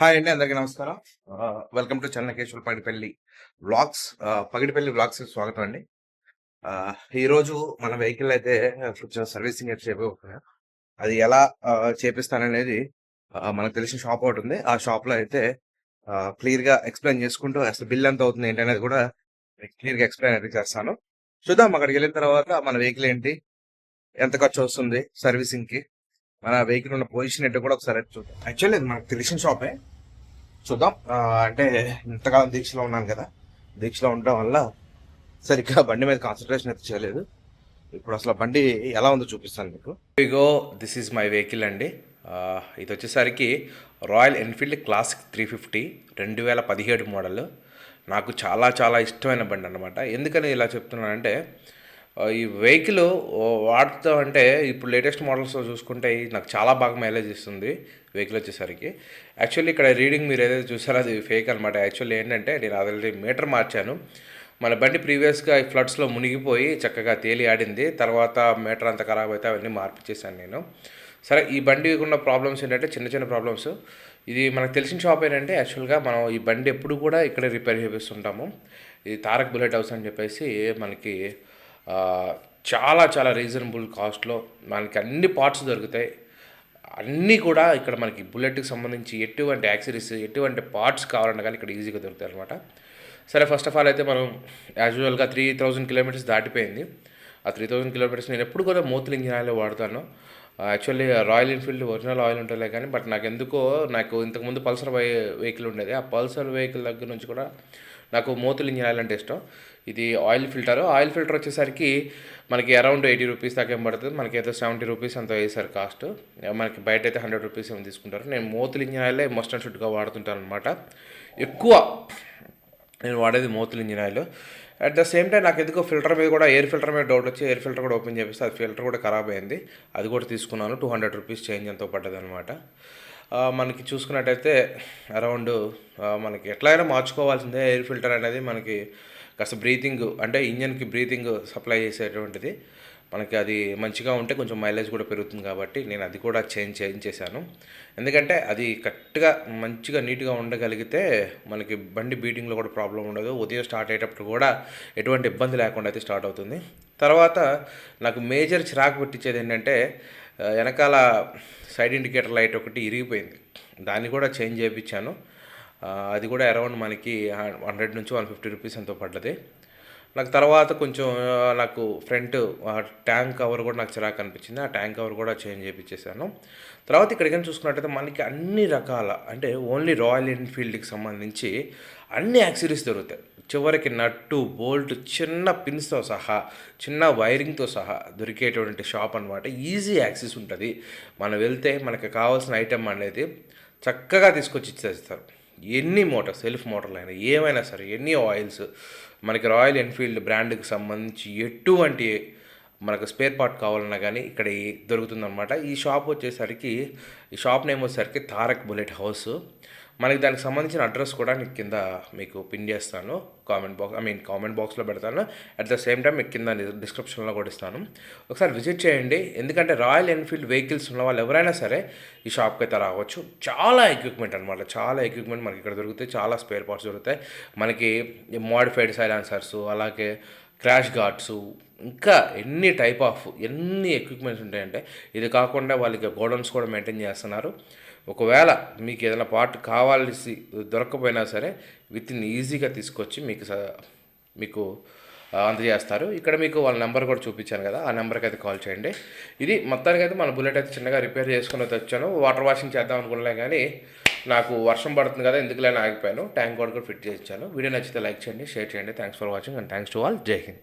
Hi అండి, అందరికీ నమస్కారం. Welcome to Chennakeshwara Pagidipalli vlogs. Pagidipalli వ్లాగ్స్‌కి స్వాగతం అండి. ఈరోజు మన వెహికల్ అయితే కొంచెం సర్వీసింగ్ అయితే చేయబోతున్నాం. అది ఎలా చేపిస్తాననేది మనకు తెలిసిన షాప్ ఒకటి ఉంది. ఆ షాప్‌లో అయితే క్లియర్‌గా ఎక్స్‌ప్లెయిన్ చేసుకుంటూ అసలు బిల్ ఎంత అవుతుంది ఏంటనేది కూడా క్లియర్‌గా ఎక్స్‌ప్లెయిన్ అయితే చేస్తాను. చూద్దాం అక్కడికెళ్ళిన తర్వాత మన వెహికల్ ఏంటి, ఎంత ఖర్చొస్తుంది సర్వీసింగ్‌కి, మన వెహికల్ ఉన్న పొజిషన్ ఏంటో కూడా ఒకసారి అయితే చూద్దాం. యాక్చువల్లీ ఇది మనకు తెలిసిన షాపే. చూద్దాం. అంటే ఇంతకాలం దీక్షలో ఉన్నాను కదా, దీక్షలో ఉండడం వల్ల సరిగ్గా బండి మీద కాన్సన్ట్రేషన్ అయితే చేయలేదు. ఇప్పుడు అసలు బండి ఎలా ఉందో చూపిస్తాను మీకు. ఇగో దిస్ ఈజ్ మై వెహికల్ అండి. ఇది వచ్చేసరికి రాయల్ ఎన్ఫీల్డ్ క్లాసిక్ 350 2017 మోడల్. నాకు చాలా చాలా ఇష్టమైన బండి అనమాట. ఎందుకని ఇలా చెప్తున్నానంటే ఈ వెహికల్ వాడుతూ అంటే ఇప్పుడు లేటెస్ట్ మోడల్స్లో చూసుకుంటే నాకు చాలా బాగా మైలేజ్ ఇస్తుంది వెహికల్ వచ్చేసరికి. యాక్చువల్లీ ఇక్కడ రీడింగ్ మీరు ఏదైతే చూసారో అది ఫేక్ అనమాట. యాక్చువల్లీ ఏంటంటే నేను ఆల్రెడీ మీటర్ మార్చాను. మన బండి ప్రీవియస్గా ఈ ఫ్లడ్స్లో మునిగిపోయి చక్కగా తేలి ఆడింది. తర్వాత మీటర్ అంతా ఖరాబ్ అయితే అవన్నీ మార్పిచ్చేసాను నేను. సరే, ఈ బండికి ఉన్న ప్రాబ్లమ్స్ ఏంటంటే చిన్న చిన్న ప్రాబ్లమ్స్. ఇది మనకు తెలిసిన షాప్ ఏంటంటే యాక్చువల్గా మనం ఈ బండి ఎప్పుడు కూడా ఇక్కడే రిపేర్ చేపిస్తుంటాము. ఇది తారక్ బుల్లెట్ హౌస్ అని చెప్పేసి మనకి చాలా చాలా రీజనబుల్ కాస్ట్లో మనకి అన్ని పార్ట్స్ దొరుకుతాయి. అన్నీ కూడా ఇక్కడ మనకి బుల్లెట్కి సంబంధించి ఎటువంటి యాక్సరీస్, ఎటువంటి పార్ట్స్ కావాలన్నా కానీ ఇక్కడ ఈజీగా దొరుకుతాయి అనమాట. సరే, ఫస్ట్ ఆఫ్ ఆల్ అయితే మనం యాజువల్గా 3000 కిలోమీటర్స్ దాటిపోయింది. ఆ 3000 కిలోమీటర్స్ నేను ఎప్పుడు కూడా మోతుల్ ఇంజిన్ ఆయిల్ వాడతాను. Actually royal Enfield original oil ఉంటుందిలే కానీ నాకు ఇంతకుముందు పల్సర్ వెహికల్ ఉండేది. ఆ పల్సర్ వెహికల్ దగ్గర నుంచి కూడా నాకు మోతుల్ ఇంజిన్ ఆయిల్ అంటే ఇష్టం. ఇది ఆయిల్ ఫిల్టర్ వచ్చేసరికి మనకి అరౌండ్ 80 రూపీస్ దాకా ఏం పడుతుంది. మనకి అయితే 70 రూపీస్ అంత వేసారు కాస్ట్. మనకి బయట అయితే 100 రూపీస్ ఏమో తీసుకుంటారు. నేను మోతుల్ ఇంజిన్ ఆయిలే మస్ట్ అండ్ షుడ్గా వాడుతుంటాను అనమాట. ఎక్కువ నేను వాడేది Motul engine oil. At the same time నాకు ఎందుకో ఫిల్టర్ మీద కూడా ఎయిర్ ఫిల్టర్ మీద డౌట్ వచ్చి ఎయిర్ ఫిల్టర్ కూడా ఓపెన్ చేపిస్తే అది ఫిల్టర్ కూడా ఖరాబ్ అయింది. అది కూడా తీసుకున్నాను. 200 రూపీస్ చేంజ్ ఎంతో పడ్డది అనమాట. మనకి చూసుకున్నట్టయితే అరౌండ్ మనకి ఎట్లయినా మార్చుకోవాల్సిందే. ఎయిర్ ఫిల్టర్ అనేది మనకి కాస్త బ్రీతింగ్ అంటే ఇంజన్కి బ్రీతింగ్ సప్లై చేసేటువంటిది. మనకి అది మంచిగా ఉంటే కొంచెం మైలేజ్ కూడా పెరుగుతుంది కాబట్టి నేను అది కూడా చేయించేశాను. ఎందుకంటే అది కరెక్ట్గా మంచిగా నీట్గా ఉండగలిగితే మనకి బండి బీటింగ్లో కూడా ప్రాబ్లం ఉండదు. ఉదయం స్టార్ట్ అయ్యేటప్పుడు కూడా ఎటువంటి ఇబ్బంది లేకుండా అయితే స్టార్ట్ అవుతుంది. తర్వాత నాకు మేజర్ చిరాకు పెట్టించేది ఏంటంటే వెనకాల సైడ్ ఇండికేటర్ లైట్ ఒకటి ఇరిగిపోయింది. దాన్ని కూడా చేంజ్ చేయించాను. అది కూడా అరౌండ్ మనకి 100 నుంచి 150 రూపీస్ ఎంతో పడ్డది. నాకు తర్వాత కొంచెం నాకు ఫ్రంట్ ట్యాంక్ కవర్ కూడా నాకు చిరాకు అనిపించింది. ఆ ట్యాంక్ కవర్ కూడా చేంజ్ చేయించేసాను. తర్వాత ఇక్కడికైనా చూసుకున్నట్టయితే మనకి అన్ని రకాల అంటే ఓన్లీ రాయల్ ఎన్ఫీల్డ్కి సంబంధించి అన్ని యాక్సరీస్ దొరుకుతాయి. చివరికి నట్టు బోల్ట్ చిన్న పిన్స్తో సహా చిన్న వైరింగ్తో సహా దొరికేటువంటి షాప్ అనమాట. ఈజీ యాక్సెస్ ఉంటుంది. మనం వెళ్తే మనకు కావాల్సిన ఐటెం అనేది చక్కగా తీసుకొచ్చి ఇచ్చేస్తారు. ఎన్ని మోటార్ సెల్ఫ్ మోటార్లు అయినా ఏమైనా సరే, ఎన్ని ఆయిల్స్, మనకి రాయల్ ఎన్ఫీల్డ్ బ్రాండ్కి సంబంధించి ఎటువంటి మనకు స్పేర్ పార్ట్ కావాలన్నా కానీ ఇక్కడ దొరుకుతుందన్నమాట. ఈ షాప్ వచ్చేసరికి ఈ షాప్ నేమ్ వచ్చేసరికి తారక్ బుల్లెట్ హౌస్. మనకి దానికి సంబంధించిన అడ్రస్ కూడా నేను కింద మీకు పిన్ చేస్తాను, కామెంట్ బాక్స్లో పెడతాను. అట్ ద సేమ్ టైం మీకు కింద డిస్క్రిప్షన్లో కూడా ఇస్తాను. ఒకసారి విజిట్ చేయండి. ఎందుకంటే రాయల్ ఎన్ఫీల్డ్ వెహికల్స్ ఉన్న వాళ్ళు ఎవరైనా సరే ఈ షాప్కి అయితే రావచ్చు. చాలా ఎక్విప్మెంట్ అనమాట, చాలా ఎక్విప్మెంట్ మనకి ఇక్కడ దొరుకుతాయి. చాలా స్పేర్ పార్ట్స్ దొరుకుతాయి. మనకి మోడిఫైడ్ సైలెన్సర్స్, అలాగే క్రాష్ గార్డ్స్, ఇంకా ఎన్ని ఎక్విప్మెంట్స్ ఉంటాయంటే ఇది కాకుండా వాళ్ళకి గోడౌన్స్ కూడా మెయింటైన్ చేస్తున్నారు. ఒకవేళ మీకు ఏదైనా పార్ట్ కావాల్సి దొరకకపోయినా సరే ఈజీగా తీసుకొచ్చి మీకు అందజేస్తారు. ఇక్కడ మీకు వాళ్ళ నెంబర్ కూడా చూపించాను కదా, ఆ నెంబర్కి అయితే కాల్ చేయండి. ఇది మొత్తానికి అయితే మన బుల్లెట్ అయితే చిన్నగా రిపేర్ చేసుకుని వచ్చాను. వాటర్ వాషింగ్ చేద్దాం అనుకున్నా కానీ నాకు వర్షం పడుతుంది కదా, ఎందుకులే ఆగిపోయాను. ట్యాంక్ కూడా ఫిట్ చేయించాను. వీడియో నచ్చితే లైక్ చేయండి, షేర్ చేయండి. Thanks for watching and thanks to all. జై హింద్.